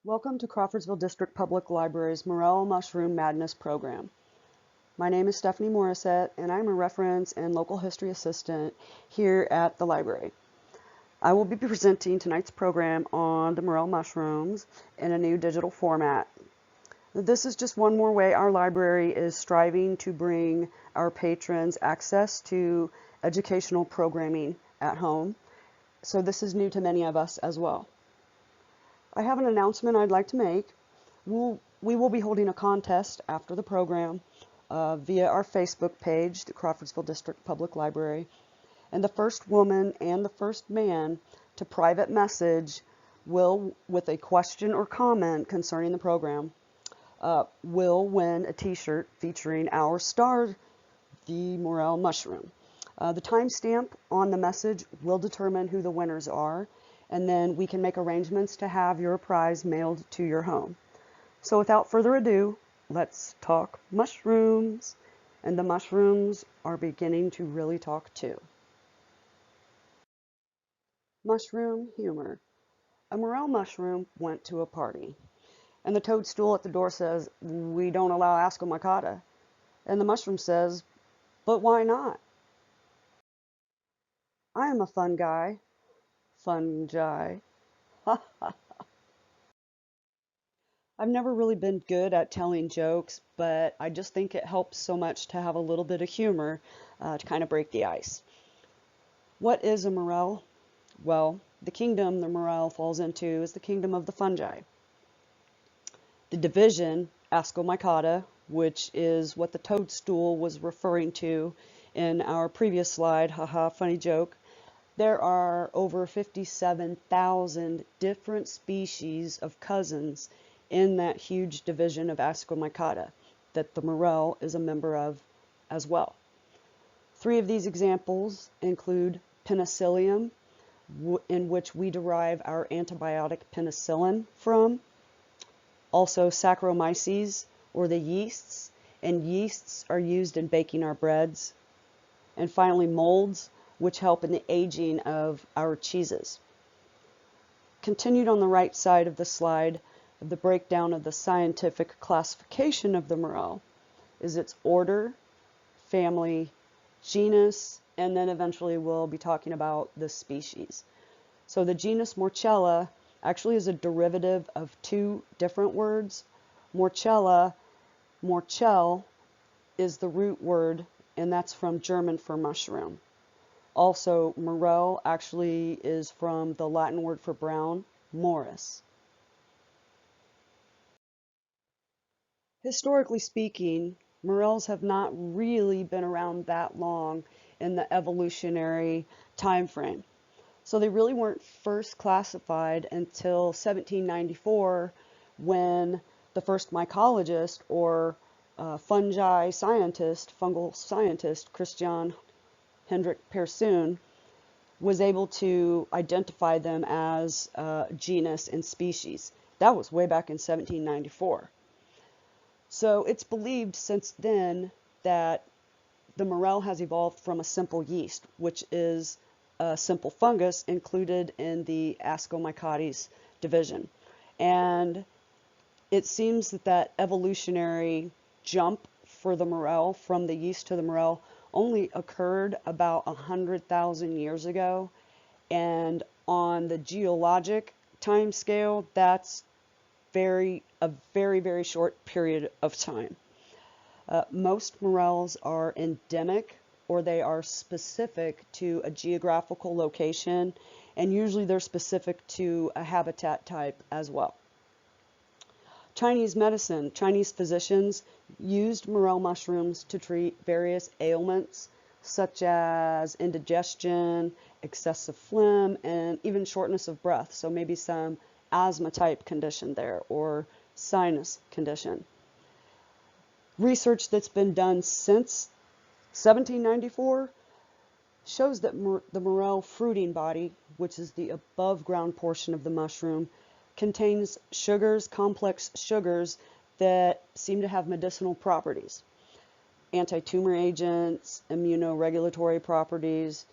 Welcome to Crawfordsville District Public Library's Morel Mushroom Madness program. My name is Stephanie Morissette, and I'm a reference and local history assistant here at the library. I will be presenting tonight's program on the morel mushrooms in a new digital format. This is just one more way our library is striving to bring our patrons access to educational programming at home, so this is new to many of us as well. I have an announcement I'd like to make. We will be holding a contest after the program via our Facebook page, the Crawfordsville District Public Library. And the first woman and the first man to private message with a question or comment concerning the program, will win a t-shirt featuring our star, the Morel mushroom. The timestamp on the message will determine who the winners are, and then we can make arrangements to have your prize mailed to your home. So without further ado, let's talk mushrooms. And the mushrooms are beginning to really talk too. Mushroom humor. A morel mushroom went to a party, and the toadstool at the door says, "We don't allow ascomycata." And the mushroom says, "But why not?" I am a fun guy. Fungi. I've never really been good at telling jokes, but I just think it helps so much to have a little bit of humor to kind of break the ice. What is a morel? Well, the kingdom the morel falls into is the kingdom of the fungi. The division, ascomycata, which is what the toadstool was referring to in our previous slide, haha, funny joke. There are over 57,000 different species of cousins in that huge division of ascomycata that the morel is a member of as well. Three of these examples include penicillium, in which we derive our antibiotic penicillin from, also Saccharomyces, or the yeasts, and yeasts are used in baking our breads, and finally molds, which help in the aging of our cheeses. Continued on the right side of the slide, the breakdown of the scientific classification of the morel is its order, family, genus, and then eventually we'll be talking about the species. So the genus Morchella actually is a derivative of two different words. Morchella, Morchel, is the root word, and that's from German for mushroom. Also, morel actually is from the Latin word for brown, morus. Historically speaking, morels have not really been around that long in the evolutionary time frame. So they really weren't first classified until 1794, when the first mycologist or fungal scientist, Christian Hendrik Persoon, was able to identify them as genus and species. That was way back in 1794. So it's believed since then that the morel has evolved from a simple yeast, which is a simple fungus included in the Ascomycotes division. And it seems that that evolutionary jump for the morel from the yeast to the morel only occurred about 100,000 years ago, and on the geologic time scale, that's a very short period of time. Most morels are endemic, or they are specific to a geographical location, and usually they're specific to a habitat type as well. Chinese medicine, Chinese physicians used morel mushrooms to treat various ailments such as indigestion, excessive phlegm, and even shortness of breath. So maybe some asthma type condition there, or sinus condition. Research that's been done since 1794 shows that the morel fruiting body, which is the above ground portion of the mushroom, contains sugars, complex sugars that seem to have medicinal properties. Anti-tumor agents, immunoregulatory properties,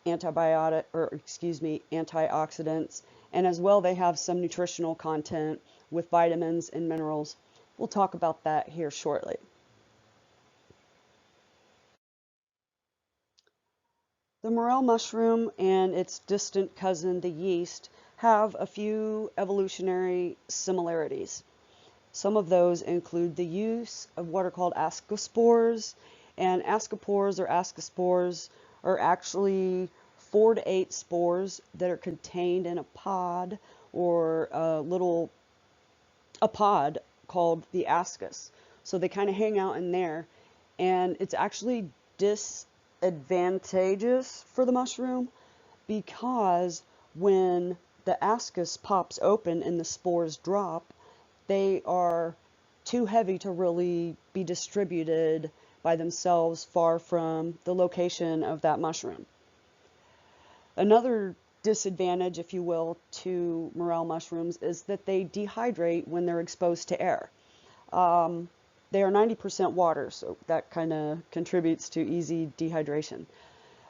antioxidants, And as well, they have some nutritional content with vitamins and minerals. We'll talk about that here shortly. The morel mushroom and its distant cousin, the yeast, have a few evolutionary similarities. Some of those include the use of what are called ascospores, and ascospores are actually 4 to 8 spores that are contained in a pod or a pod called the ascus. So they kind of hang out in there, and it's actually disadvantageous for the mushroom because when the ascus pops open and the spores drop, they are too heavy to really be distributed by themselves far from the location of that mushroom. Another disadvantage, if you will, to morel mushrooms is that they dehydrate when they're exposed to air. They are 90% water, so that kind of contributes to easy dehydration.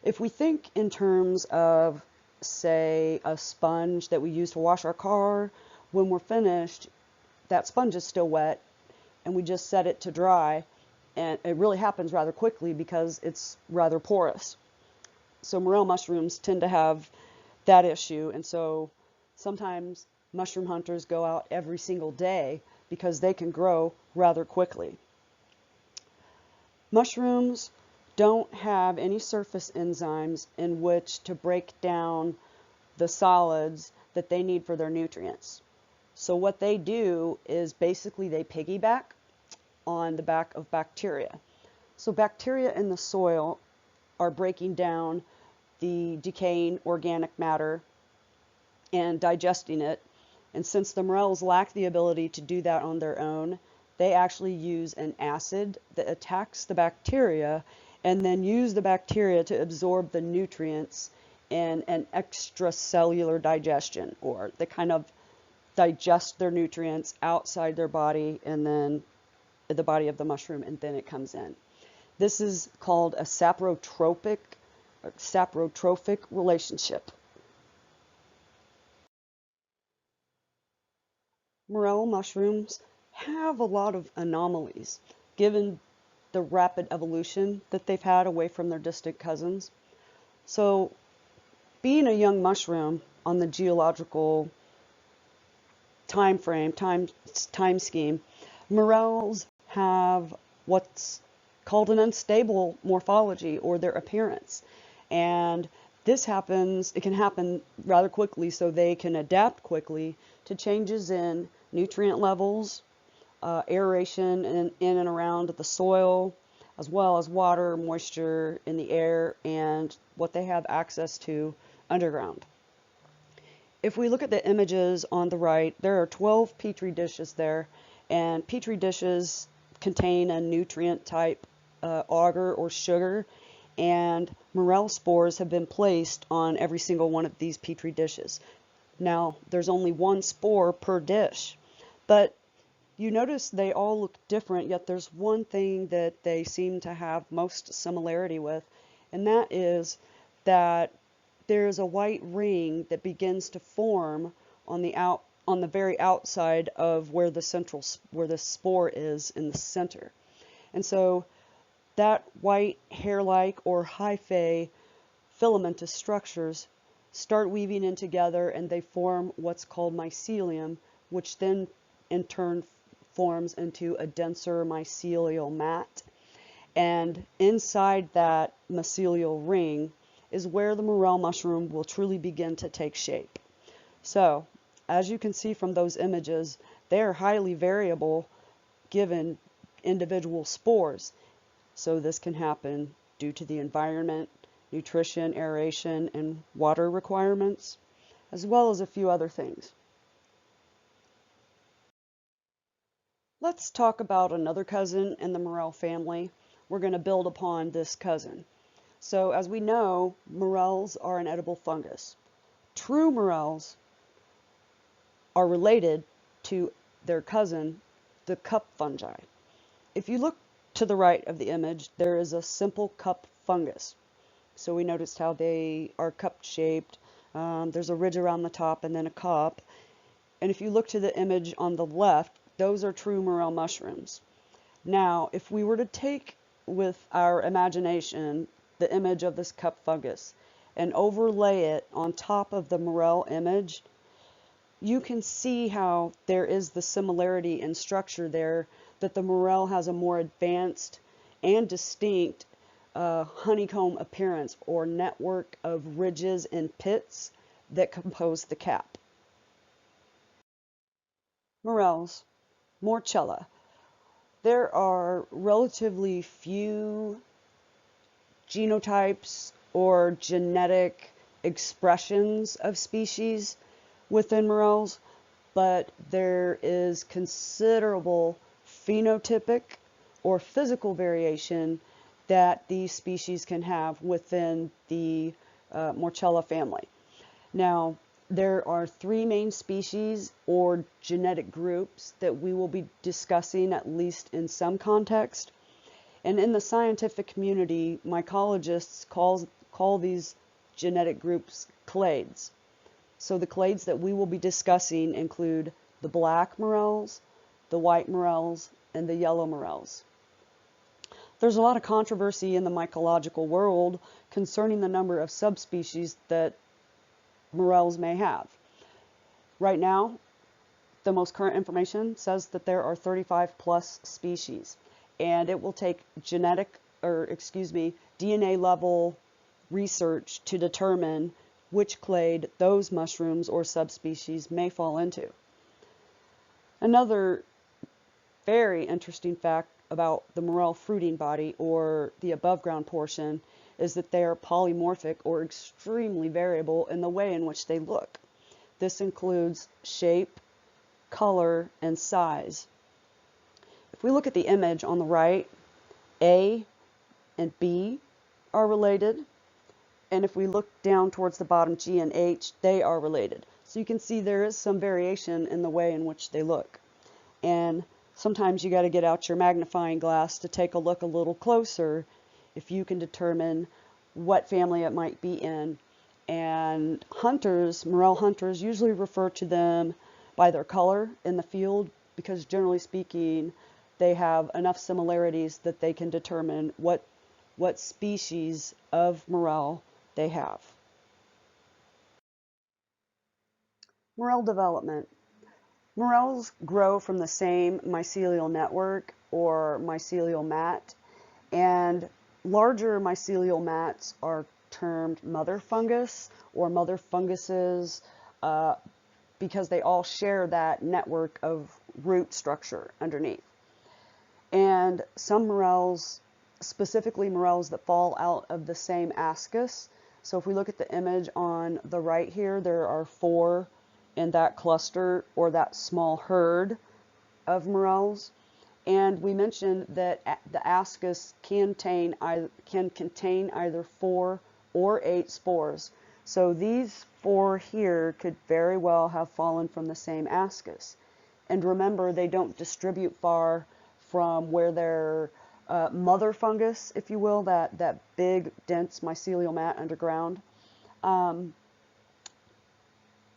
If we think in terms of, say, a sponge that we use to wash our car, when we're finished, that sponge is still wet and we just set it to dry, and it really happens rather quickly because it's rather porous. So morel mushrooms tend to have that issue, and so sometimes mushroom hunters go out every single day because they can grow rather quickly. Mushrooms don't have any surface enzymes in which to break down the solids that they need for their nutrients. So what they do is basically they piggyback on the back of bacteria. So bacteria in the soil are breaking down the decaying organic matter and digesting it. And since the morels lack the ability to do that on their own, they actually use an acid that attacks the bacteria and then use the bacteria to absorb the nutrients in an extracellular digestion, or they kind of digest their nutrients outside their body and then the body of the mushroom, and then it comes in. This is called a saprotrophic relationship. Morel mushrooms have a lot of anomalies given the rapid evolution that they've had away from their distant cousins. So being a young mushroom on the geological time scheme, morels have what's called an unstable morphology, or their appearance. And it can happen rather quickly, so they can adapt quickly to changes in nutrient levels, aeration in and around the soil, as well as water, moisture in the air, and what they have access to underground. If we look at the images on the right, there are 12 petri dishes there, and petri dishes contain a nutrient type agar or sugar, and morel spores have been placed on every single one of these petri dishes. Now, there's only one spore per dish, but you notice they all look different, yet there's one thing that they seem to have most similarity with, and that is that there's a white ring that begins to form on the very outside of where the spore is in the center. And so that white hair-like or hyphae filamentous structures start weaving in together, and they form what's called mycelium, which then in turn forms into a denser mycelial mat. And inside that mycelial ring is where the morel mushroom will truly begin to take shape. So, as you can see from those images, they are highly variable given individual spores. So this can happen due to the environment, nutrition, aeration, and water requirements, as well as a few other things. Let's talk about another cousin in the morel family. We're going to build upon this cousin. So as we know, morels are an edible fungus. True morels are related to their cousin, the cup fungi. If you look to the right of the image, there is a simple cup fungus. So we noticed how they are cup shaped. There's a ridge around the top and then a cup. And if you look to the image on the left, those are true morel mushrooms. Now, if we were to take with our imagination the image of this cup fungus and overlay it on top of the morel image, you can see how there is the similarity in structure there, that the morel has a more advanced and distinct honeycomb appearance or network of ridges and pits that compose the cap. Morels, Morchella. There are relatively few genotypes or genetic expressions of species within morels, but there is considerable phenotypic or physical variation that these species can have within the Morchella family. Now, there are three main species or genetic groups that we will be discussing, at least in some context. And in the scientific community, mycologists call these genetic groups clades. So the clades that we will be discussing include the black morels, the white morels, and the yellow morels. There's a lot of controversy in the mycological world concerning the number of subspecies that morels may have. Right now, the most current information says that there are 35 plus species, and it will take DNA level research to determine which clade those mushrooms or subspecies may fall into. Another very interesting fact about the morel fruiting body, or the above ground portion, is that they are polymorphic or extremely variable in the way in which they look. This includes shape, color, and size. If we look at the image on the right, A and B are related, and if we look down towards the bottom, G and H, they are related. So you can see there is some variation in the way in which they look. And sometimes you got to get out your magnifying glass to take a look a little closer if you can determine what family it might be in. And hunters, morel hunters, usually refer to them by their color in the field, because generally speaking, they have enough similarities that they can determine what species of morel they have. Morel development. Morels grow from the same mycelial network or mycelial mat, and larger mycelial mats are termed mother fungus or mother funguses because they all share that network of root structure underneath. And some morels, specifically morels that fall out of the same ascus. So if we look at the image on the right here, there are 4 in that cluster or that small herd of morels. And we mentioned that the ascus can contain either 4 or 8 spores. So these 4 here could very well have fallen from the same ascus. And remember, they don't distribute far from where their mother fungus, if you will, that big, dense mycelial mat underground.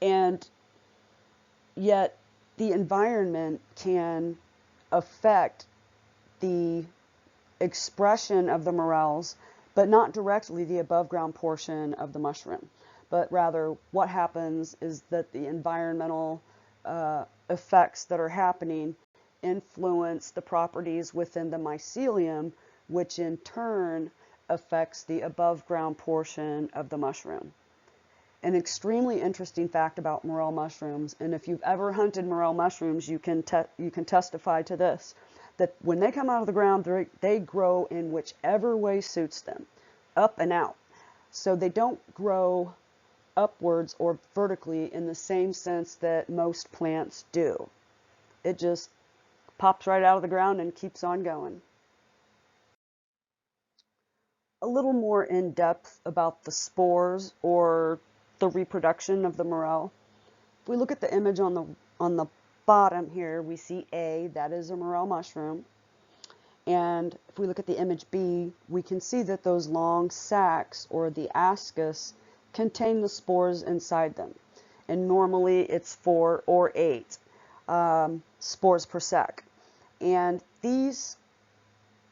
And yet the environment can affect the expression of the morels, but not directly the above ground portion of the mushroom. But rather what happens is that the environmental effects that are happening influence the properties within the mycelium, which in turn affects the above ground portion of the mushroom. An extremely interesting fact about morel mushrooms, and if you've ever hunted morel mushrooms, you can testify to this, that when they come out of the ground, they grow in whichever way suits them, up and out. So they don't grow upwards or vertically in the same sense that most plants do. It just pops right out of the ground and keeps on going. A little more in depth about the spores or the reproduction of the morel. If we look at the image on the bottom here, we see A, that is a morel mushroom. And if we look at the image B, we can see that those long sacs or the ascus contain the spores inside them. And normally it's 4 or 8 spores per sac. And these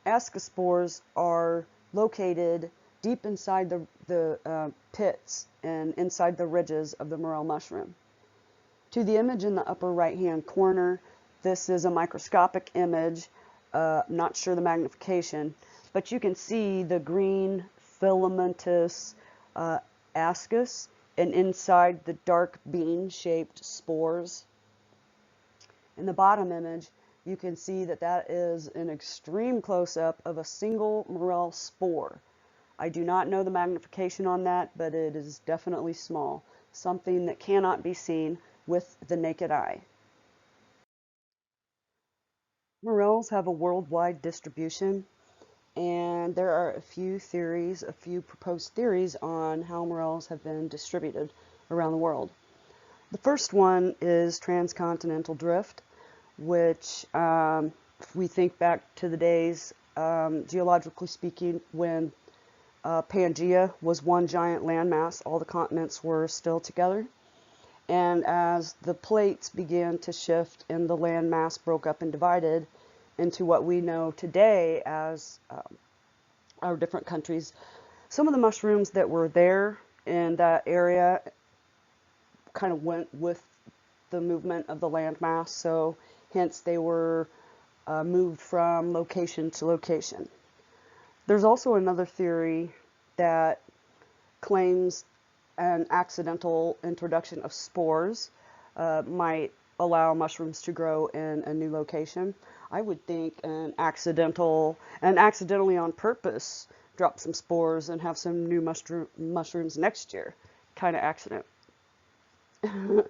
ascospores are located deep inside the pits and inside the ridges of the morel mushroom. To the image in the upper right hand corner, this is a microscopic image, not sure the magnification, but you can see the green filamentous ascus and inside the dark bean-shaped spores. In the bottom image, you can see that that is an extreme close-up of a single morel spore. I do not know the magnification on that, but it is definitely small, something that cannot be seen with the naked eye. Morels have a worldwide distribution, and there are a few proposed theories on how morels have been distributed around the world. The first one is transcontinental drift, which if we think back to the days, geologically speaking, when Pangea was one giant landmass, all the continents were still together. And as the plates began to shift and the landmass broke up and divided into what we know today as our different countries, some of the mushrooms that were there in that area kind of went with the movement of the landmass, so hence they were moved from location to location. There's also another theory that claims an accidental introduction of spores might allow mushrooms to grow in a new location. I would think an accidentally on purpose drop some spores and have some new mushrooms next year kind of accident. And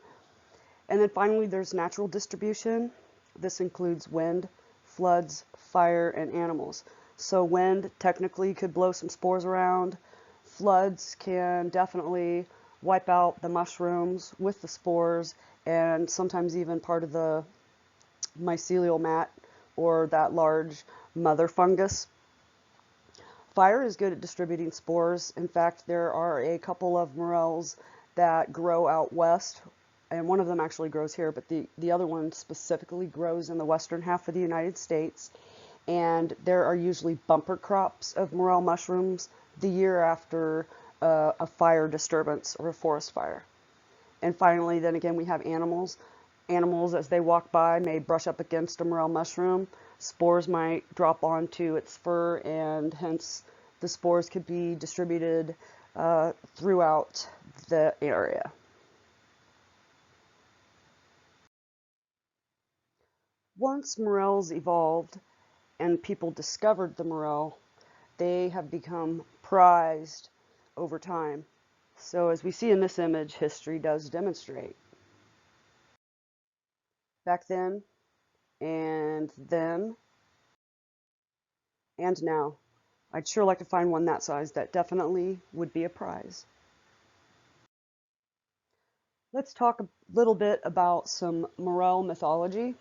then finally, there's natural distribution. This includes wind, floods, fire, and animals. So wind technically could blow some spores around. Floods can definitely wipe out the mushrooms with the spores and sometimes even part of the mycelial mat or that large mother fungus. Fire is good at distributing spores. In fact, there are a couple of morels that grow out west, and one of them actually grows here, but the other one specifically grows in the western half of the United States. And there are usually bumper crops of morel mushrooms the year after a fire disturbance or a forest fire. And finally, then again, we have animals. Animals, as they walk by, may brush up against a morel mushroom. Spores might drop onto its fur, and hence the spores could be distributed throughout the area. Once morels evolved and people discovered the morel, they have become prized over time. So as we see in this image, history does demonstrate. Back then, and now. I'd sure like to find one that size. That definitely would be a prize. Let's talk a little bit about some morel mythology.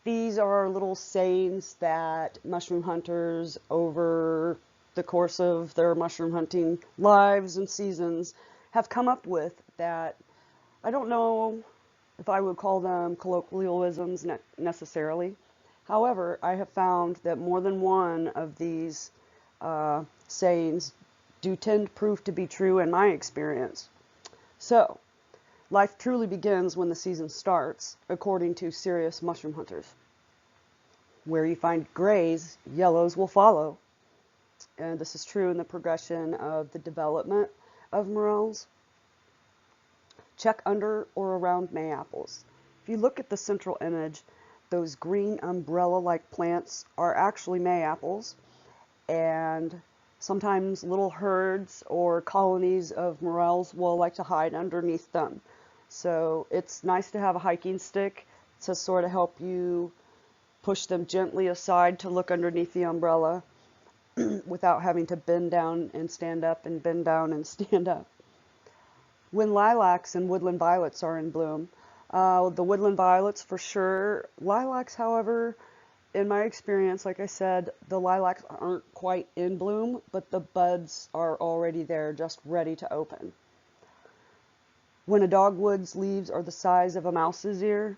These are little sayings that mushroom hunters over the course of their mushroom hunting lives and seasons have come up with that I don't know if I would call them colloquialisms necessarily. However, I have found that more than one of these sayings do tend to prove to be true in my experience. So, life truly begins when the season starts, according to serious mushroom hunters. Where you find grays, yellows will follow. And this is true in the progression of the development of morels. Check under or around mayaples. If you look at the central image, those green umbrella-like plants are actually mayaples, and sometimes little herds or colonies of morels will like to hide underneath them. So it's nice to have a hiking stick to sort of help you push them gently aside to look underneath the umbrella without having to bend down and stand up and bend down and stand up. When lilacs and woodland violets are in bloom, the woodland violets for sure. Lilacs, however, in my experience, like I said, the lilacs aren't quite in bloom, but the buds are already there, just ready to open. When a dogwood's leaves are the size of a mouse's ear,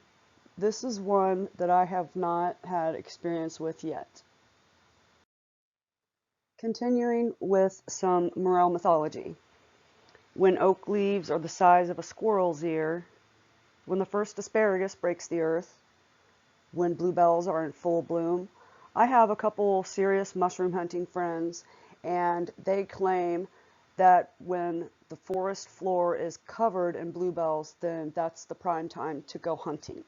this is one that I have not had experience with yet. Continuing with some Morel mythology. When oak leaves are the size of a squirrel's ear, when the first asparagus breaks the earth, when bluebells are in full bloom. I have a couple serious mushroom hunting friends, and they claim that when the forest floor is covered in bluebells, then that's the prime time to go hunting.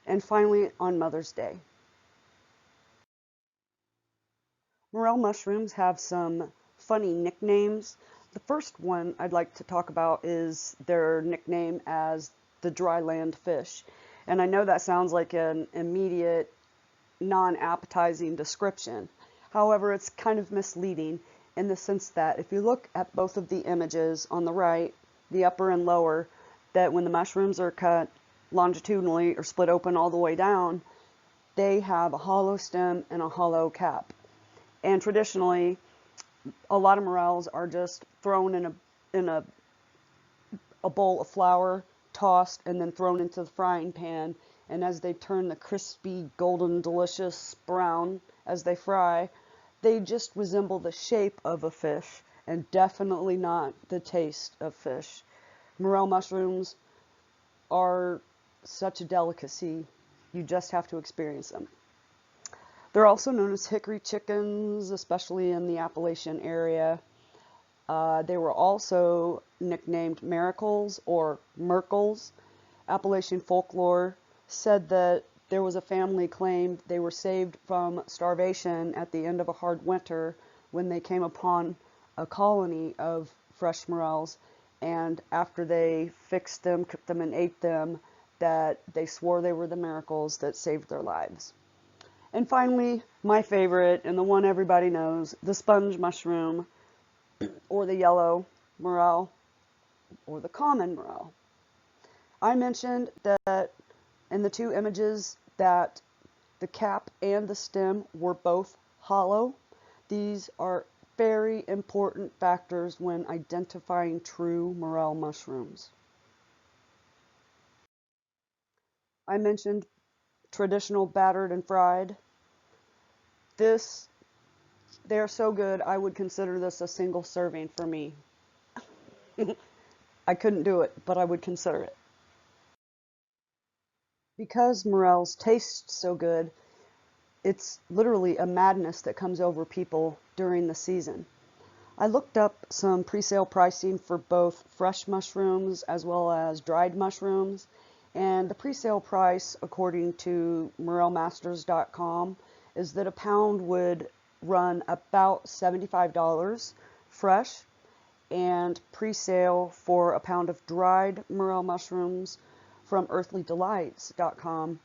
And finally, on Mother's Day. Morel mushrooms have some funny nicknames. The first one I'd like to talk about is their nickname as the dryland fish. And I know that sounds like an immediate, non-appetizing description. However, it's kind of misleading in the sense that if you look at both of the images on the right, the upper and lower, that when the mushrooms are cut longitudinally or split open all the way down, they have a hollow stem and a hollow cap. And traditionally, a lot of morels are just thrown in a bowl of flour, tossed, and then thrown into the frying pan. And as they turn the crispy, golden, delicious brown as they fry, they just resemble the shape of a fish and definitely not the taste of fish. Morel mushrooms are such a delicacy. You just have to experience them. They're also known as hickory chickens, especially in the Appalachian area. They were also nicknamed miracles or merkles. Appalachian folklore said that there was a family claimed they were saved from starvation at the end of a hard winter when they came upon a colony of fresh morels, and after they fixed them, cooked them, and ate them, that they swore they were the miracles that saved their lives. And finally, my favorite, and the one everybody knows, the sponge mushroom, or the yellow morel, or the common morel. I mentioned that in the two images that the cap and the stem were both hollow. These are very important factors when identifying true morel mushrooms. I mentioned traditional battered and fried. They're so good, I would consider this a single serving for me. I couldn't do it, but I would consider it. Because morels taste so good, it's literally a madness that comes over people during the season. I looked up some pre-sale pricing for both fresh mushrooms as well as dried mushrooms, and the pre-sale price, according to morelmasters.com, is that a pound would run about $75 fresh, and pre-sale for a pound of dried morel mushrooms from earthlydelights.com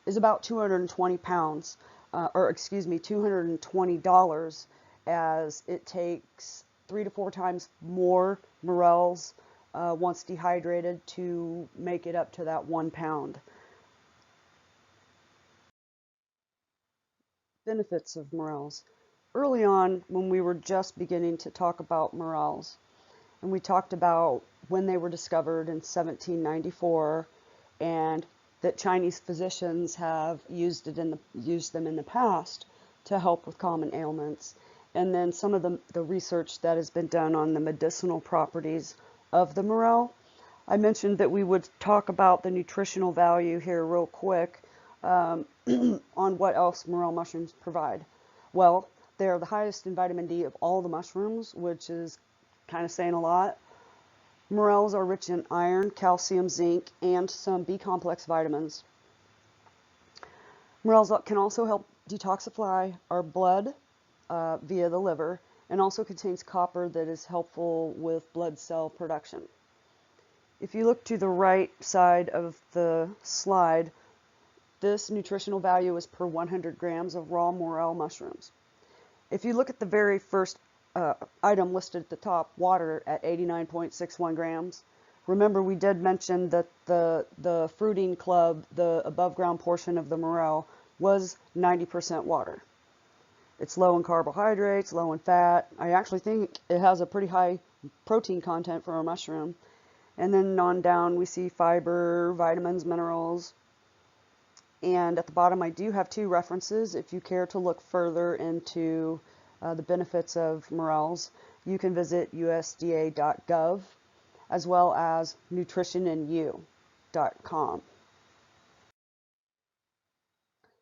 is about 220 pounds, $220, as it takes 3 to 4 times more morels once dehydrated to make it up to that 1 pound. Benefits of morels. Early on, when we were just beginning to talk about morels, and we talked about when they were discovered in 1794, and that Chinese physicians have used them in the past to help with common ailments, and then some of the research that has been done on the medicinal properties of the morel. I mentioned that we would talk about the nutritional value here real quick on what else morel mushrooms provide. Well, they're the highest in vitamin D of all the mushrooms, which is kind of saying a lot. Morels are rich in iron, calcium, zinc, and some B-complex vitamins. Morels can also help detoxify our blood via the liver, and also contains copper that is helpful with blood cell production. If you look to the right side of the slide, this nutritional value is per 100 grams of raw morel mushrooms. If you look at the very first item listed at the top, water at 89.61 grams. Remember, we did mention that the fruiting club, the above ground portion of the morel, was 90% water. It's low in carbohydrates, low in fat. I actually think it has a pretty high protein content for a mushroom. And then on down we see fiber, vitamins, minerals. And at the bottom I do have two references. If you care to look further into the benefits of Morels, you can visit USDA.gov as well as nutritioninu.com.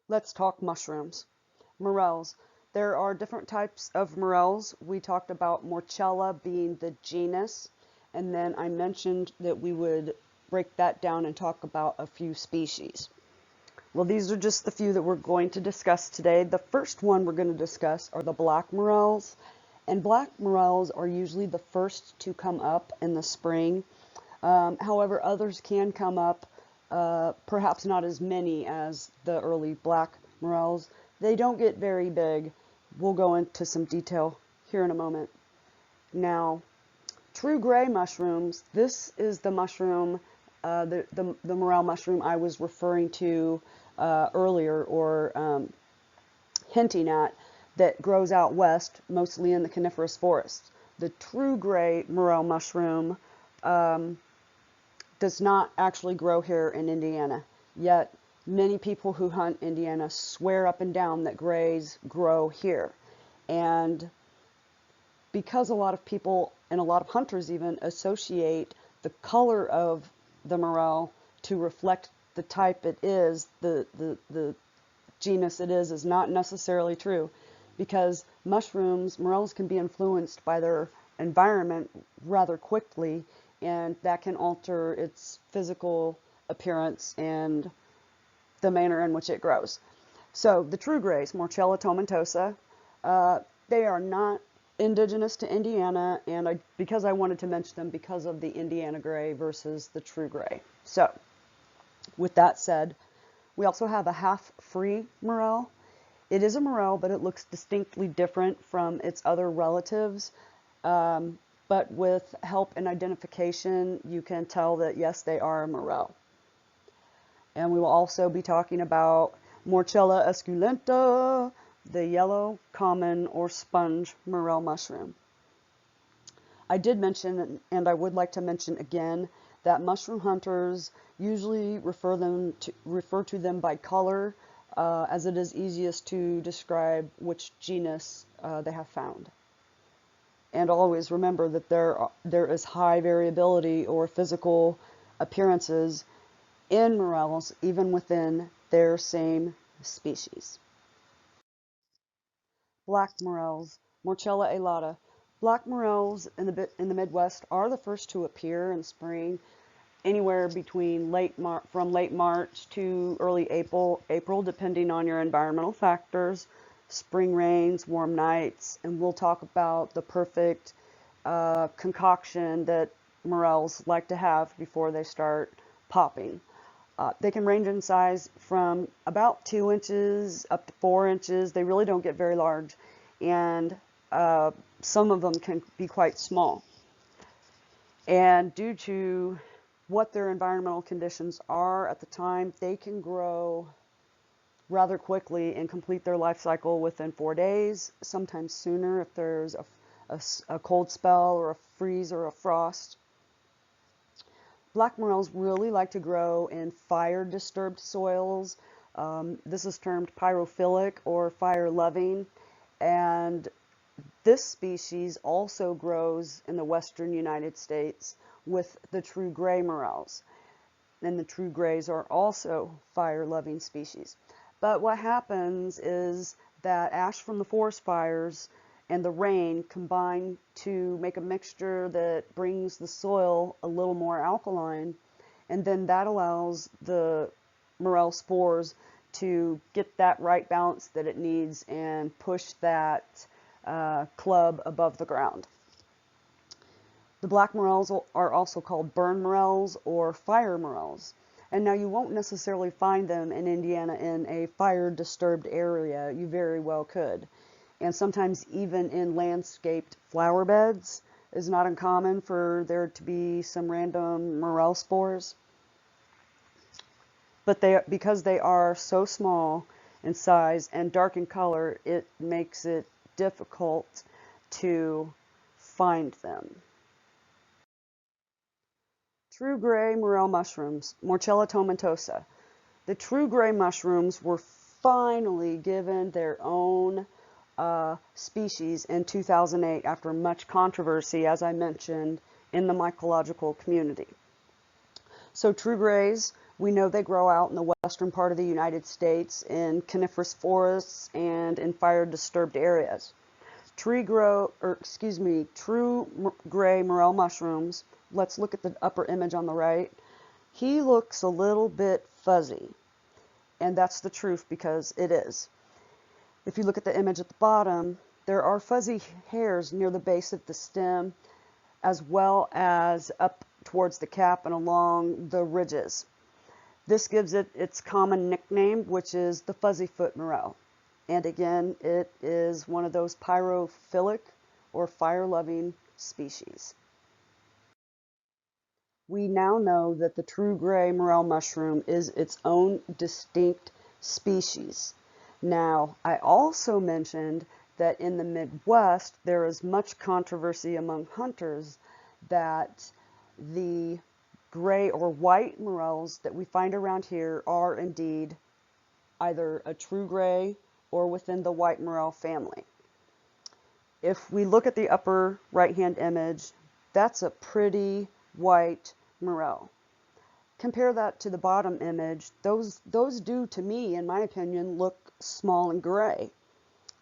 Let's talk mushrooms. Morels. There are different types of morels. We talked about Morchella being the genus, and then I mentioned that we would break that down and talk about a few species. Well, these are just the few that we're going to discuss today. The first one we're going to discuss are the black morels, and black morels are usually the first to come up in the spring. However, others can come up, perhaps not as many as the early black morels. They don't get very big. We'll go into some detail here in a moment. Now, true gray mushrooms, this is the mushroom, the morel mushroom I was referring to earlier, or hinting at, that grows out west, mostly in the coniferous forests. The true gray morel mushroom does not actually grow here in Indiana, yet many people who hunt Indiana swear up and down that grays grow here. And because a lot of people, and a lot of hunters even, associate the color of the morel to reflect the type it is, the genus it is not necessarily true, because mushrooms, morels, can be influenced by their environment rather quickly, and that can alter its physical appearance and the manner in which it grows. So the true grays, Morchella tomentosa, they are not indigenous to Indiana, and because I wanted to mention them because of the Indiana gray versus the true gray. So with that said, we also have a half-free morel. It is a morel, but it looks distinctly different from its other relatives. But with help and identification, you can tell that yes, they are a morel. And we will also be talking about Morchella esculenta, the yellow, common, or sponge morel mushroom. I did mention, and I would like to mention again, that mushroom hunters usually refer to them by color, as it is easiest to describe which genus they have found. And always remember that there is high variability or physical appearances in morels, even within their same species. Black morels, Morchella alata. Black morels in the Midwest are the first to appear in spring, anywhere between from late March to early April, depending on your environmental factors, spring rains, warm nights, and we'll talk about the perfect concoction that morels like to have before they start popping. They can range in size from about 2 inches up to 4 inches. They really don't get very large, and some of them can be quite small. And due to what their environmental conditions are at the time, they can grow rather quickly and complete their life cycle within 4 days, sometimes sooner if there's a cold spell or a freeze or a frost. Black morels really like to grow in fire-disturbed soils. This is termed pyrophilic or fire-loving, and this species also grows in the western United States with the true gray morels. And the true grays are also fire-loving species. But what happens is that ash from the forest fires and the rain combine to make a mixture that brings the soil a little more alkaline, and then that allows the morel spores to get that right balance that it needs and push that club above the ground. The black morels are also called burn morels or fire morels. And now you won't necessarily find them in Indiana in a fire-disturbed area. You very well could. And sometimes even in landscaped flower beds is not uncommon for there to be some random morel spores. But because they are so small in size and dark in color, it makes it difficult to find them. True gray morel mushrooms, Morchella tomentosa. The true gray mushrooms were finally given their own species in 2008 after much controversy, as I mentioned, in the mycological community. So true grays, we know they grow out in the western part of the United States in coniferous forests and in fire-disturbed areas. True gray morel mushrooms. Let's look at the upper image on the right. He looks a little bit fuzzy, and that's the truth because it is. If you look at the image at the bottom, there are fuzzy hairs near the base of the stem as well as up towards the cap and along the ridges. This gives it its common nickname, which is the fuzzy-foot morel. And again, it is one of those pyrophilic or fire-loving species. We now know that the true gray morel mushroom is its own distinct species. Now, I also mentioned that in the Midwest, there is much controversy among hunters that the gray or white morels that we find around here are indeed either a true gray or within the white morel family. If we look at the upper right-hand image, that's a pretty white morel. Compare that to the bottom image. Those do, to me, in my opinion, look small and gray,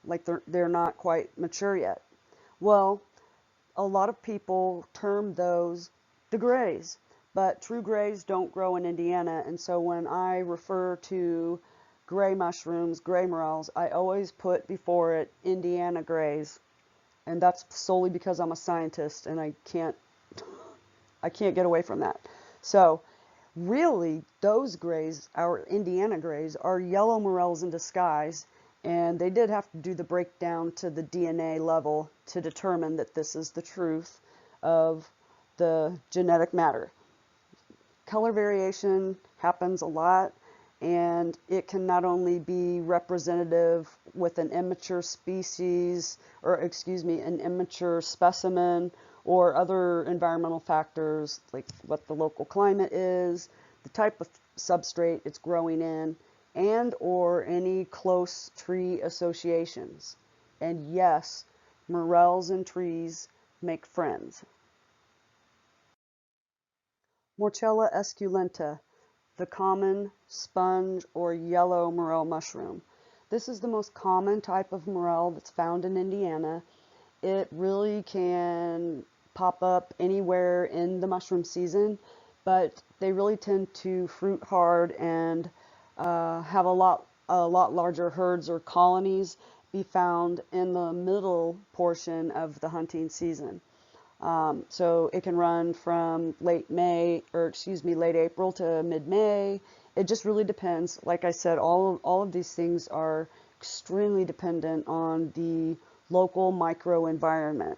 like they're not quite mature yet. Well, a lot of people term those the grays, but true grays don't grow in Indiana, and so when I refer to gray mushrooms, gray morels, I always put before it Indiana grays, and that's solely because I'm a scientist and I can't get away from that. So really, those grays, our Indiana grays, are yellow morels in disguise, and they did have to do the breakdown to the DNA level to determine that this is the truth of the genetic matter. Color variation happens a lot, and it can not only be representative with an immature species, or excuse me, an immature specimen, or other environmental factors like what the local climate is, the type of substrate it's growing in, and or any close tree associations. And yes, morels and trees make friends. Morchella esculenta, the common sponge or yellow morel mushroom. This is the most common type of morel that's found in Indiana. It really can pop up anywhere in the mushroom season, but they really tend to fruit hard and have a lot larger herds or colonies be found in the middle portion of the hunting season. So it can run from late April to mid-May. It just really depends. Like I said, all of these things are extremely dependent on the local microenvironment.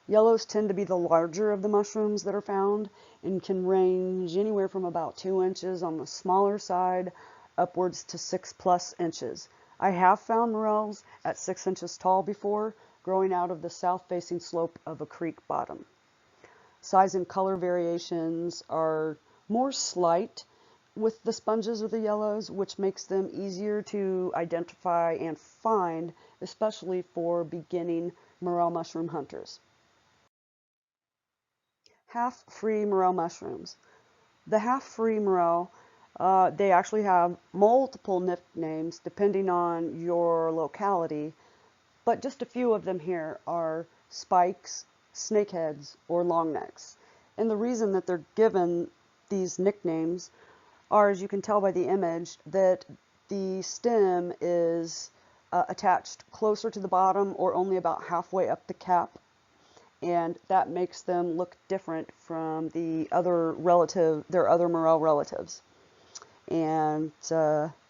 Yellows tend to be the larger of the mushrooms that are found and can range anywhere from about 2 inches on the smaller side upwards to 6+ inches. I have found morels at 6 inches tall before, growing out of the south-facing slope of a creek bottom. Size and color variations are more slight with the sponges or the yellows, which makes them easier to identify and find, especially for beginning morel mushroom hunters. Half-free morel mushrooms. The half-free morel, they actually have multiple nicknames depending on your locality, but just a few of them here are spikes, snakeheads, or longnecks. And the reason that they're given these nicknames are, as you can tell by the image, that the stem is attached closer to the bottom or only about halfway up the cap, and that makes them look different from their other morel relatives. And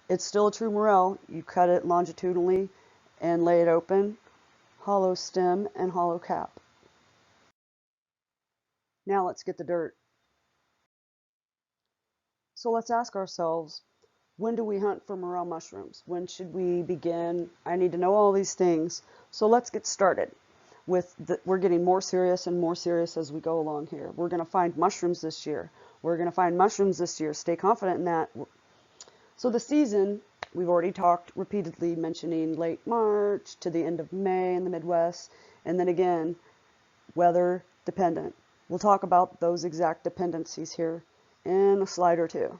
it's still a true morel. You cut it longitudinally and lay it open, hollow stem and hollow cap. Now let's get the dirt. So let's ask ourselves, when do we hunt for morel mushrooms? When should we begin? I need to know all these things. So let's get started. we're getting more serious and more serious as we go along here. We're going to find mushrooms this year. We're going to find mushrooms this year. Stay confident in that. So the season, we've already talked repeatedly mentioning late March to the end of May in the Midwest, and then again, weather dependent. We'll talk about those exact dependencies here in a slide or two.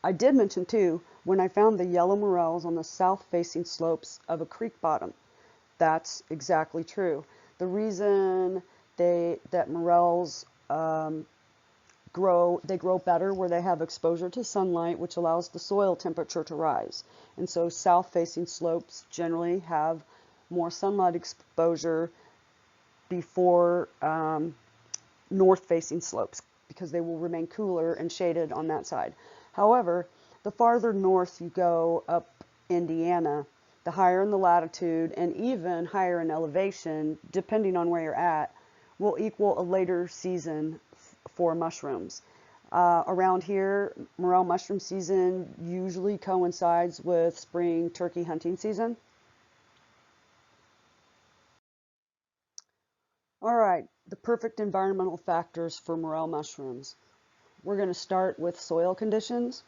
I did mention too, when I found the yellow morels on the south-facing slopes of a creek bottom. That's exactly true. The reason that morels they grow better where they have exposure to sunlight, which allows the soil temperature to rise. And so south-facing slopes generally have more sunlight exposure before north-facing slopes, because they will remain cooler and shaded on that side. However, the farther north you go up Indiana, the higher in the latitude and even higher in elevation, depending on where you're at, will equal a later season for mushrooms. Around here, morel mushroom season usually coincides with spring turkey hunting season. All right, the perfect environmental factors for morel mushrooms. We're going to start with soil conditions.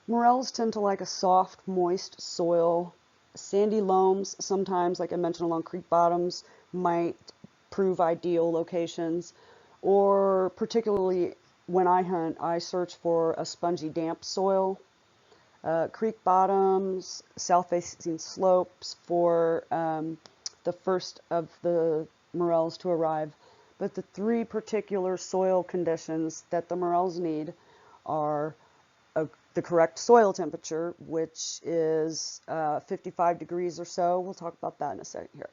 Morels tend to like a soft, moist soil. Sandy loams, sometimes, like I mentioned, along creek bottoms, might prove ideal locations. Or particularly when I hunt, I search for a spongy, damp soil. Creek bottoms, south-facing slopes for the first of the morels to arrive. But the three particular soil conditions that the morels need are the correct soil temperature, which is 55 degrees or so. We'll talk about that in a second here.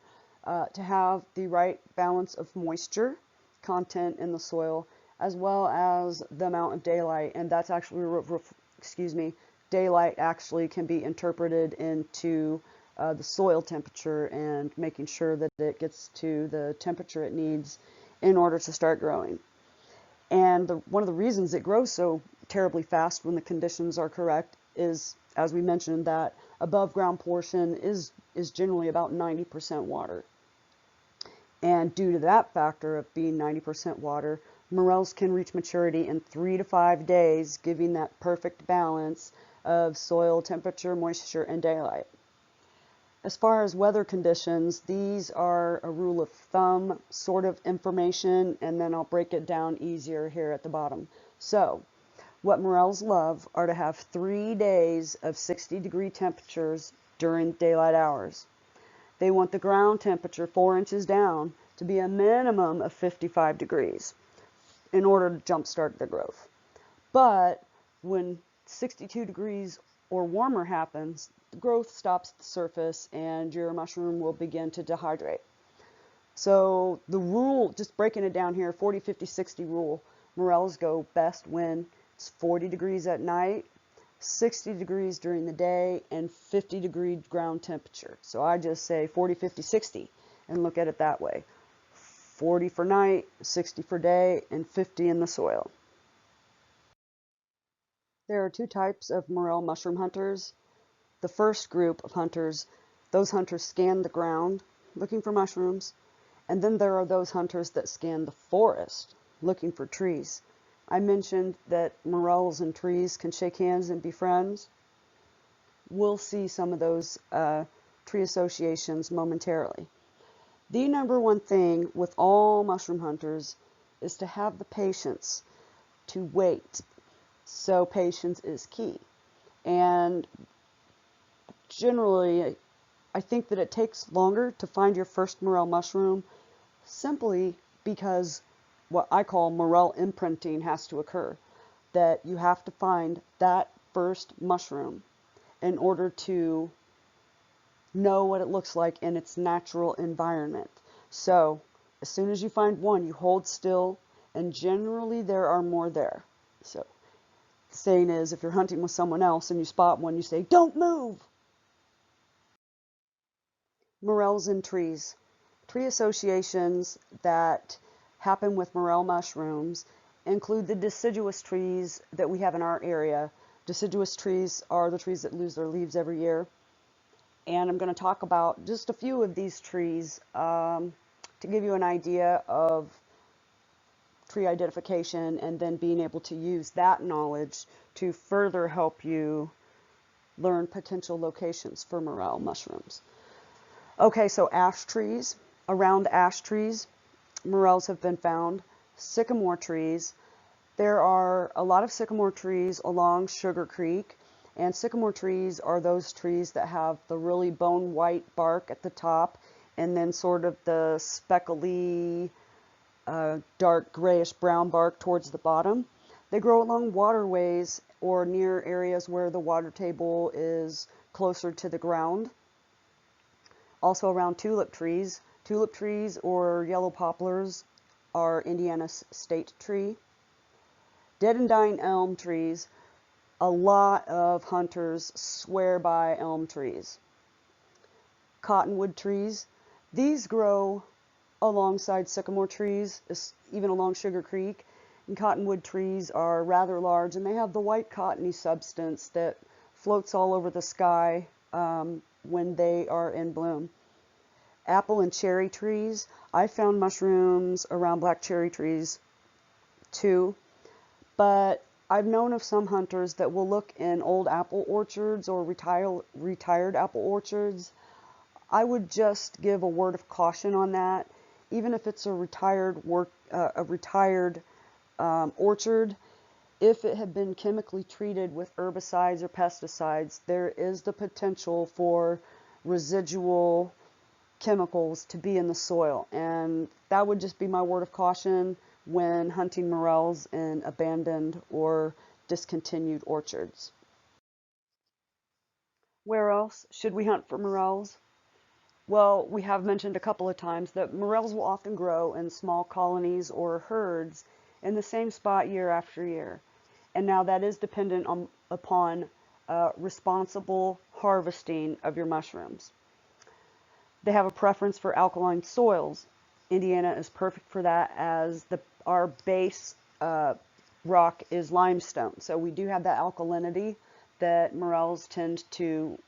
To have the right balance of moisture content in the soil, as well as the amount of daylight. And that's actually, daylight actually can be interpreted into the soil temperature and making sure that it gets to the temperature it needs in order to start growing. And one of the reasons it grows so terribly fast when the conditions are correct is, as we mentioned, that above ground portion is generally about 90% water. And due to that factor of being 90% water, morels can reach maturity in 3 to 5 days, giving that perfect balance of soil temperature, moisture, and daylight. As far as weather conditions, these are a rule of thumb sort of information, and then I'll break it down easier here at the bottom. So, what morels love are to have 3 days of 60-degree temperatures during daylight hours. They want the ground temperature 4 inches down to be a minimum of 55 degrees in order to jumpstart their growth. But when 62 degrees or warmer happens, the growth stops at the surface and your mushroom will begin to dehydrate. So the rule, just breaking it down here, 40, 50, 60 rule, morels go best when it's 40 degrees at night, 60 degrees during the day, and 50-degree ground temperature. So I just say 40, 50, 60 and look at it that way. 40 for night, 60 for day, and 50 in the soil. There are two types of morel mushroom hunters. The first group of hunters, those hunters scan the ground looking for mushrooms, and then there are those hunters that scan the forest looking for trees. I mentioned that morels and trees can shake hands and be friends. We'll see some of those tree associations momentarily. The number one thing with all mushroom hunters is to have the patience to wait. So patience is key. And generally, I think that it takes longer to find your first morel mushroom simply because what I call morel imprinting has to occur. That you have to find that first mushroom in order to know what it looks like in its natural environment. So, as soon as you find one, you hold still, and generally there are more there. So, the saying is, if you're hunting with someone else and you spot one, you say, "Don't move!" Morels in trees. Tree associations that happen with morel mushrooms include the deciduous trees that we have in our area. Deciduous trees are the trees that lose their leaves every year. And I'm going to talk about just a few of these trees to give you an idea of tree identification and then being able to use that knowledge to further help you learn potential locations for morel mushrooms. Okay, so ash trees. Around ash trees, morels have been found. Sycamore trees. There are a lot of sycamore trees along Sugar Creek, and sycamore trees are those trees that have the really bone white bark at the top and then sort of the speckly, dark grayish brown bark towards the bottom. They grow along waterways or near areas where the water table is closer to the ground. Also around tulip trees. Tulip trees or yellow poplars are Indiana's state tree. Dead and dying elm trees. A lot of hunters swear by elm trees. Cottonwood trees. These grow alongside sycamore trees, even along Sugar Creek. And cottonwood trees are rather large, and they have the white cottony substance that floats all over the sky when they are in bloom. Apple and cherry trees. I found mushrooms around black cherry trees too, but I've known of some hunters that will look in old apple orchards or retired apple orchards. I would just give a word of caution on that. Even if it's a retired orchard, if it had been chemically treated with herbicides or pesticides, there is the potential for residual chemicals to be in the soil, and that would just be my word of caution when hunting morels in abandoned or discontinued orchards. Where else should we hunt for morels? Well, we have mentioned a couple of times that morels will often grow in small colonies or herds in the same spot year after year. And now that is dependent upon responsible harvesting of your mushrooms. They have a preference for alkaline soils. Indiana is perfect for that, as our base rock is limestone. So we do have that alkalinity that morels tend to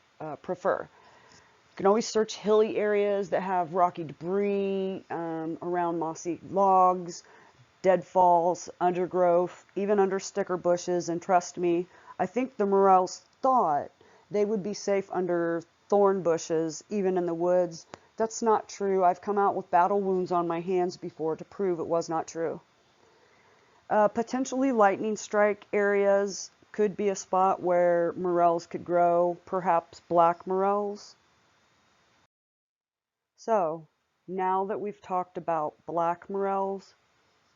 prefer. You can always search hilly areas that have rocky debris around mossy logs, deadfalls, undergrowth, even under sticker bushes. And trust me, I think the morels thought they would be safe under thorn bushes, even in the woods. That's not true. I've come out with battle wounds on my hands before to prove it was not true. Potentially lightning strike areas could be a spot where morels could grow, perhaps black morels. So, now that we've talked about black morels,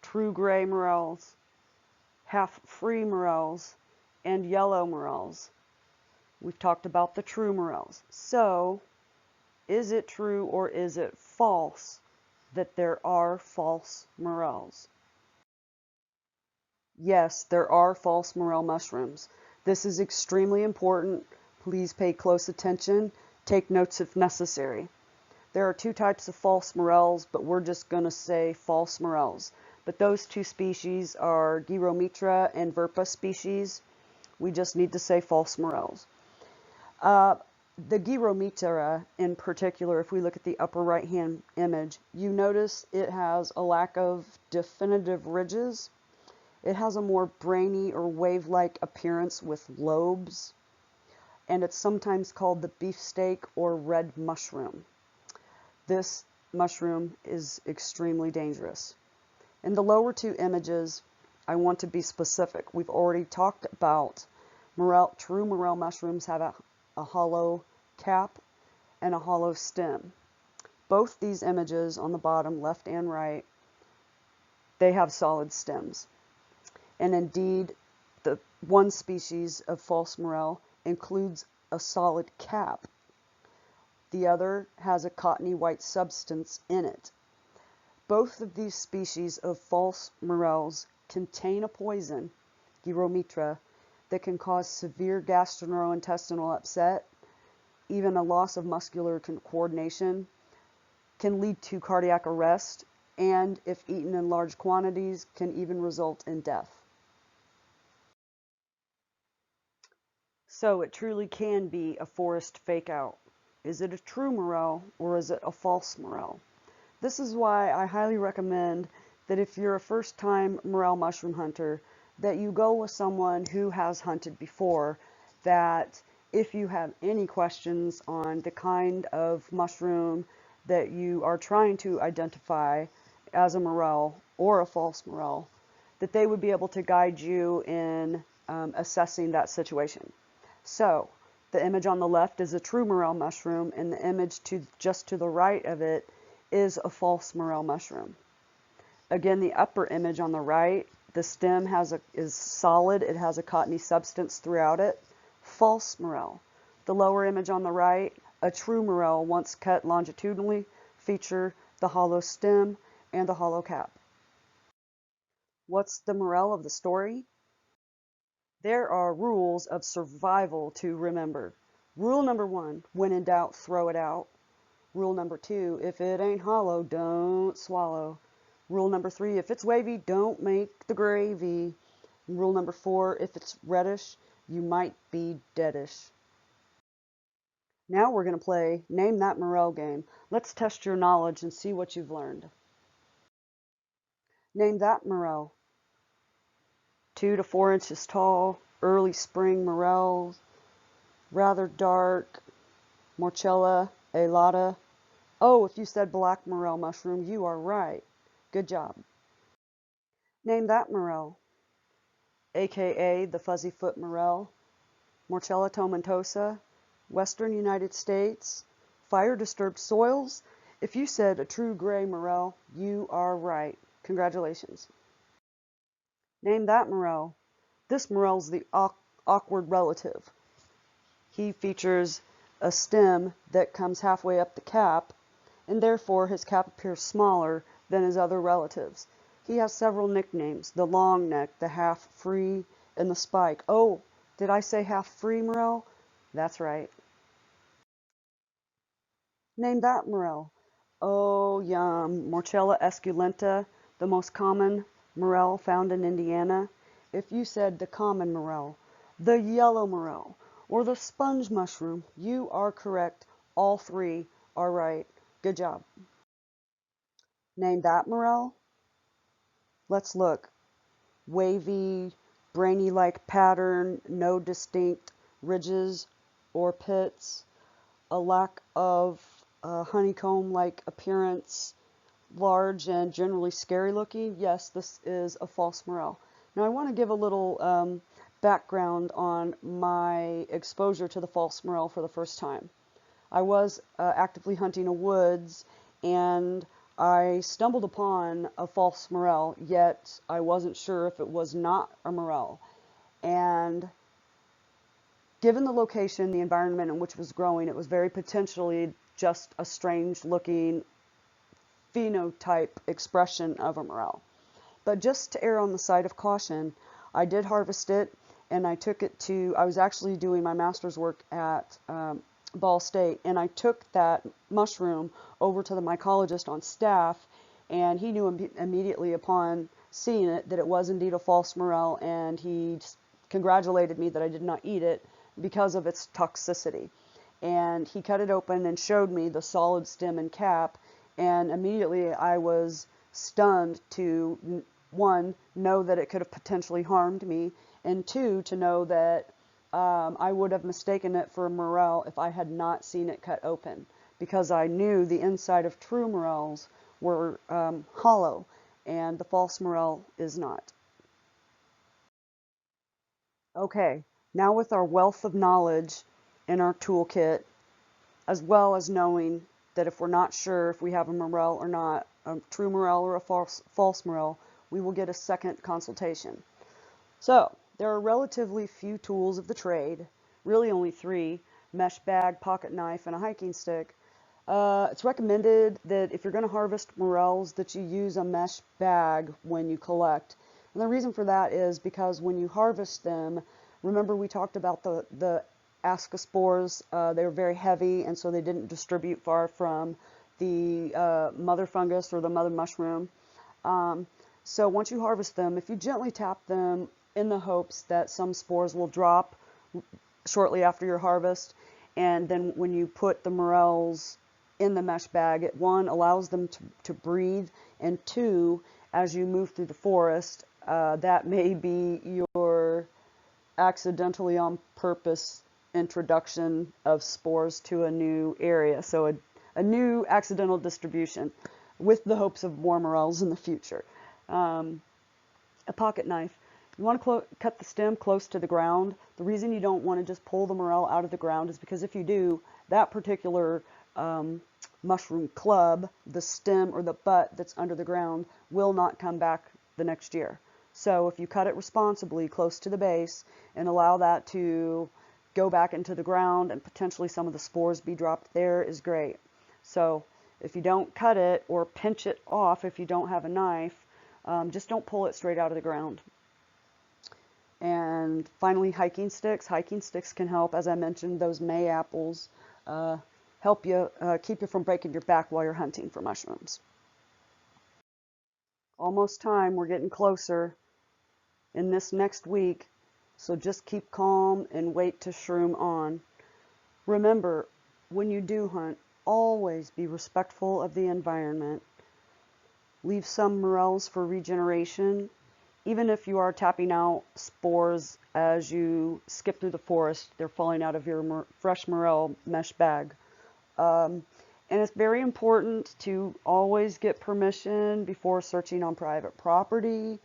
true gray morels, half-free morels, and yellow morels, we've talked about the true morels. So, is it true or is it false that there are false morels? Yes, there are false morel mushrooms. This is extremely important. Please pay close attention. Take notes if necessary. There are two types of false morels, but we're just going to say false morels. But those two species are Gyromitra and Verpa species. We just need to say false morels. The Gyromitra in particular, if we look at the upper right hand image, you notice it has a lack of definitive ridges. It has a more brainy or wave-like appearance with lobes, and it's sometimes called the beefsteak or red mushroom. This mushroom is extremely dangerous. In the lower two images, I want to be specific. We've already talked about true morel mushrooms have a hollow cap and a hollow stem. Both these images on the bottom, left and right, they have solid stems. And indeed, the one species of false morel includes a solid cap. The other has a cottony white substance in it. Both of these species of false morels contain a poison, Gyromitra, that can cause severe gastrointestinal upset, even a loss of muscular coordination, can lead to cardiac arrest, and if eaten in large quantities, can even result in death. So it truly can be a forest fake out. Is it a true morel or is it a false morel? This is why I highly recommend that if you're a first-time morel mushroom hunter, that you go with someone who has hunted before, that if you have any questions on the kind of mushroom that you are trying to identify as a morel or a false morel, that they would be able to guide you in assessing that situation. So, the image on the left is a true morel mushroom, and the image just to the right of it is a false morel mushroom. Again, the upper image on the right, the stem is solid. It has a cottony substance throughout it. False morel. The lower image on the right, a true morel once cut longitudinally, feature the hollow stem and the hollow cap. What's the morel of the story? There are rules of survival to remember. Rule number 1, when in doubt, throw it out. Rule number 2, if it ain't hollow, don't swallow. Rule number 3, if it's wavy, don't make the gravy. Rule number 4, if it's reddish, you might be deadish. Now we're going to play Name That Morel game. Let's test your knowledge and see what you've learned. Name that morel. 2 to 4 inches tall, early spring morels, rather dark, Morchella alata. Oh, if you said black morel mushroom, you are right. Good job. Name that morel. AKA the fuzzy foot morel, Morchella tomentosa, western United States, fire disturbed soils. If you said a true gray morel, you are right. Congratulations. Name that morel. This morel's the awkward relative. He features a stem that comes halfway up the cap, and therefore his cap appears smaller than his other relatives. He has several nicknames: the long neck, the half free, and the spike. Oh, did I say half free morel? That's right. Name that morel. Oh, yum. Morchella esculenta, the most common morel found in Indiana. If you said the common morel, the yellow morel, or the sponge mushroom, you are correct. All three are right. Good job. Name that morel. Let's look. Wavy, brainy-like pattern, no distinct ridges or pits, a lack of honeycomb-like appearance, large and generally scary looking. Yes, this is a false morel. Now I want to give a little background on my exposure to the false morel for the first time. I was actively hunting a woods, and I stumbled upon a false morel, yet I wasn't sure if it was not a morel. And given the location, the environment in which it was growing, it was very potentially just a strange looking phenotype expression of a morel. But just to err on the side of caution, I did harvest it, and I took it to, I was actually doing my master's work at Ball State, and I took that mushroom over to the mycologist on staff, and he knew immediately upon seeing it that it was indeed a false morel, and he congratulated me that I did not eat it because of its toxicity. And he cut it open and showed me the solid stem and cap, and immediately I was stunned to, one, know that it could have potentially harmed me, and two, to know that I would have mistaken it for a morel if I had not seen it cut open, because I knew the inside of true morels were hollow, and the false morel is not. Okay, now with our wealth of knowledge in our toolkit, as well as knowing that if we're not sure if we have a morel or not, a true morel or a false morel, we will get a second consultation. So, there are relatively few tools of the trade, really only 3: mesh bag, pocket knife, and a hiking stick. It's recommended that if you're going to harvest morels that you use a mesh bag when you collect. And the reason for that is because when you harvest them, remember we talked about the ascospores, they were very heavy, and so they didn't distribute far from the mother fungus or the mother mushroom. So once you harvest them, if you gently tap them in the hopes that some spores will drop shortly after your harvest, And then when you put the morels in the mesh bag, it one allows them to breathe, and two, as you move through the forest, that may be your accidentally on purpose introduction of spores to a new area. So a new accidental distribution with the hopes of more morels in the future. A pocket knife. You want to cut the stem close to the ground. The reason you don't want to just pull the morel out of the ground is because if you do, that particular mushroom club, the stem or the butt that's under the ground, will not come back the next year. So if you cut it responsibly close to the base and allow that to go back into the ground and potentially some of the spores be dropped there, is great. So if you don't cut it or pinch it off if you don't have a knife, just don't pull it straight out of the ground. And finally, hiking sticks. Hiking sticks can help, as I mentioned, those May apples help you keep you from breaking your back while you're hunting for mushrooms. Almost time. We're getting closer in this next week, so just keep calm and wait to shroom on. Remember, when you do hunt, always be respectful of the environment. Leave some morels for regeneration. Even if you are tapping out spores as you skip through the forest, they're falling out of your fresh morel mesh bag. And it's very important to always get permission before searching on private property.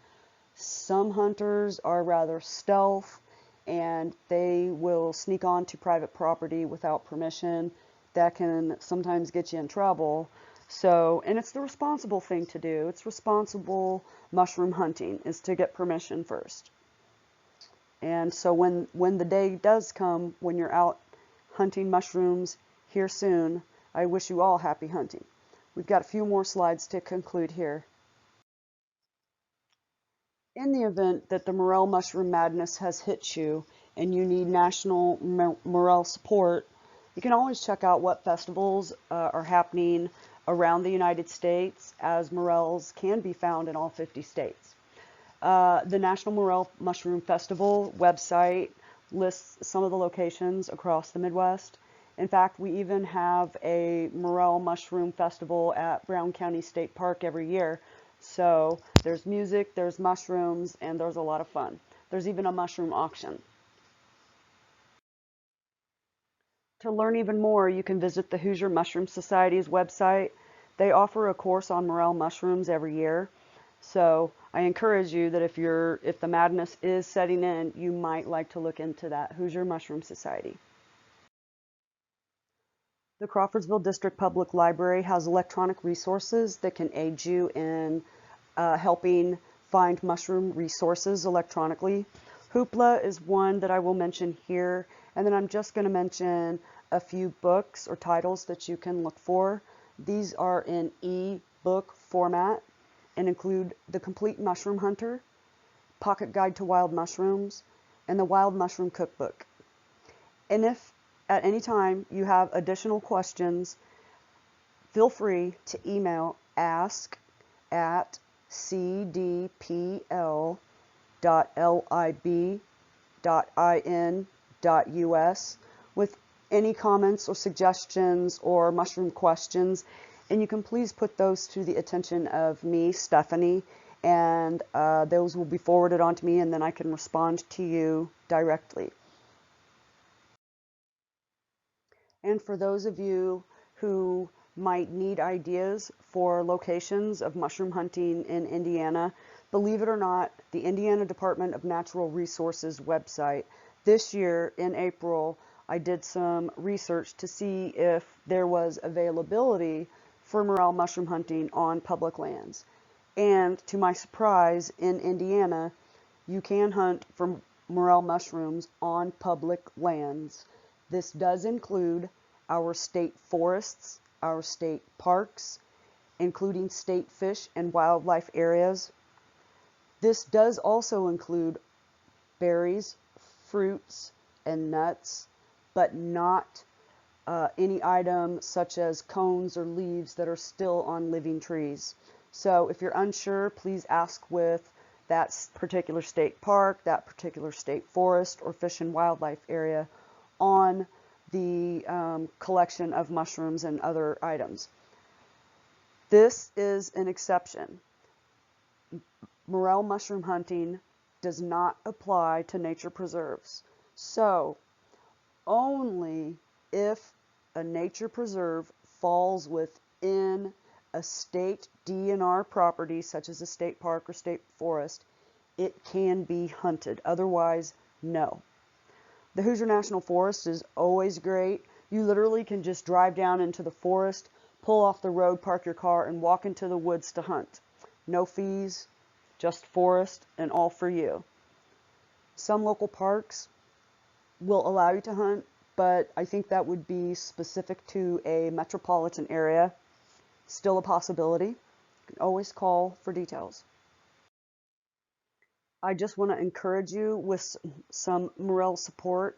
Some hunters are rather stealth and they will sneak onto private property without permission. That can sometimes get you in trouble. So, and it's the responsible thing to do. It's responsible mushroom hunting is to get permission first. And so when the day does come, when you're out hunting mushrooms here soon, I wish you all happy hunting. We've got a few more slides to conclude here. In the event that the morel mushroom madness has hit you and you need national morel support, you can always check out what festivals are happening around the United States, as morels can be found in all 50 states. The National Morel Mushroom Festival website lists some of the locations across the Midwest. In fact, we even have a Morel Mushroom Festival at Brown County State Park every year. So there's music, there's mushrooms, and there's a lot of fun. There's even a mushroom auction. To learn even more, you can visit the Hoosier Mushroom Society's website. They offer a course on morel mushrooms every year. So I encourage you that if the madness is setting in, you might like to look into that Hoosier Mushroom Society. The Crawfordsville District Public Library has electronic resources that can aid you in helping find mushroom resources electronically. Hoopla is one that I will mention here, and then I'm just going to mention a few books or titles that you can look for. These are in e-book format and include The Complete Mushroom Hunter, Pocket Guide to Wild Mushrooms, and the Wild Mushroom Cookbook. And if at any time you have additional questions, feel free to email ask@cdpl.lib.in.us with any comments or suggestions or mushroom questions. And you can please put those to the attention of me, Stephanie, and those will be forwarded on to me, and then I can respond to you directly. And for those of you who might need ideas for locations of mushroom hunting in Indiana, believe it or not, the Indiana Department of Natural Resources website, this year in April, I did some research to see if there was availability for morel mushroom hunting on public lands. And to my surprise, in Indiana, you can hunt for morel mushrooms on public lands. This does include our state forests, our state parks, including state fish and wildlife areas. This does also include berries, fruits, and nuts, but not any item such as cones or leaves that are still on living trees. So if you're unsure, please ask with that particular state park, that particular state forest, or fish and wildlife area on the collection of mushrooms and other items. This is an exception. Morel mushroom hunting does not apply to nature preserves. So, only if a nature preserve falls within a state DNR property, such as a state park or state forest, it can be hunted. Otherwise, no. The Hoosier National Forest is always great. You literally can just drive down into the forest, pull off the road, park your car, and walk into the woods to hunt. No fees, just forest, and all for you. Some local parks will allow you to hunt, but I think that would be specific to a metropolitan area. Still a possibility. You can always call for details. I just want to encourage you with some Morel support.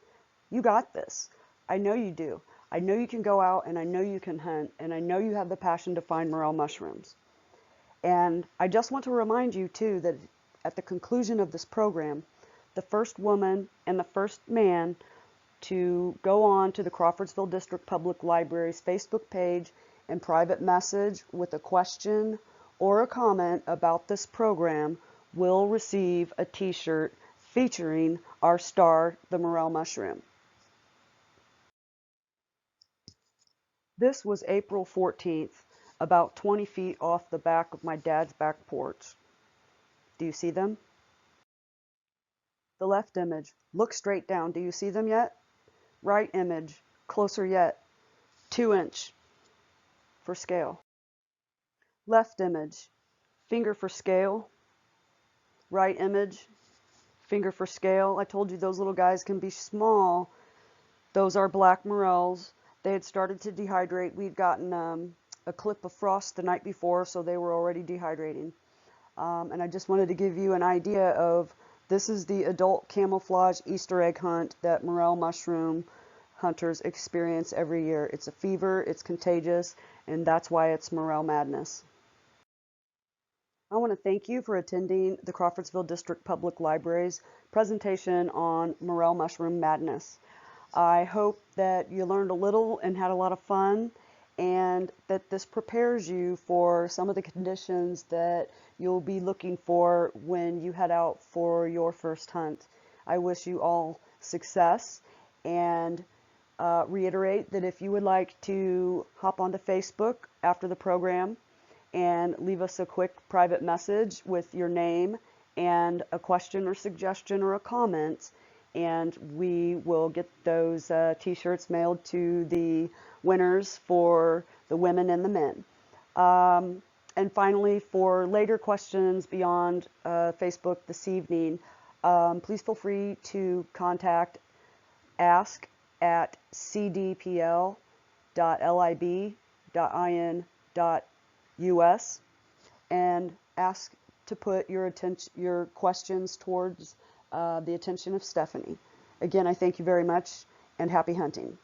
You got this. I know you do. I know you can go out, and I know you can hunt, and I know you have the passion to find Morel mushrooms. And I just want to remind you too that at the conclusion of this program, the first woman and the first man to go on to the Crawfordsville District Public Library's Facebook page and private message with a question or a comment about this program will receive a t-shirt featuring our star, the Morel mushroom. This was April 14th, about 20 feet off the back of my dad's back porch. Do you see them? The left image, look straight down. Do you see them yet? Right image, closer yet, 2-inch for scale. Left image, finger for scale. Right image, finger for scale. I told you those little guys can be small. Those are black morels. They had started to dehydrate. We'd gotten a clip of frost the night before, so they were already dehydrating. And I just wanted to give you an idea of this is the adult camouflage Easter egg hunt that Morel mushroom hunters experience every year. It's a fever, it's contagious, and that's why it's Morel madness. I want to thank you for attending the Crawfordsville District Public Library's presentation on Morel mushroom madness. I hope that you learned a little and had a lot of fun, and that this prepares you for some of the conditions that you'll be looking for when you head out for your first hunt. I wish you all success, and reiterate that if you would like to hop onto Facebook after the program and leave us a quick private message with your name and a question or suggestion or a comment, and we will get those t-shirts mailed to the winners for the women and the men. And finally, for later questions beyond Facebook this evening, please feel free to contact ask@cdpl.lib.in.us and ask to put your questions towards the attention of Stephanie. Again, I thank you very much, and happy hunting.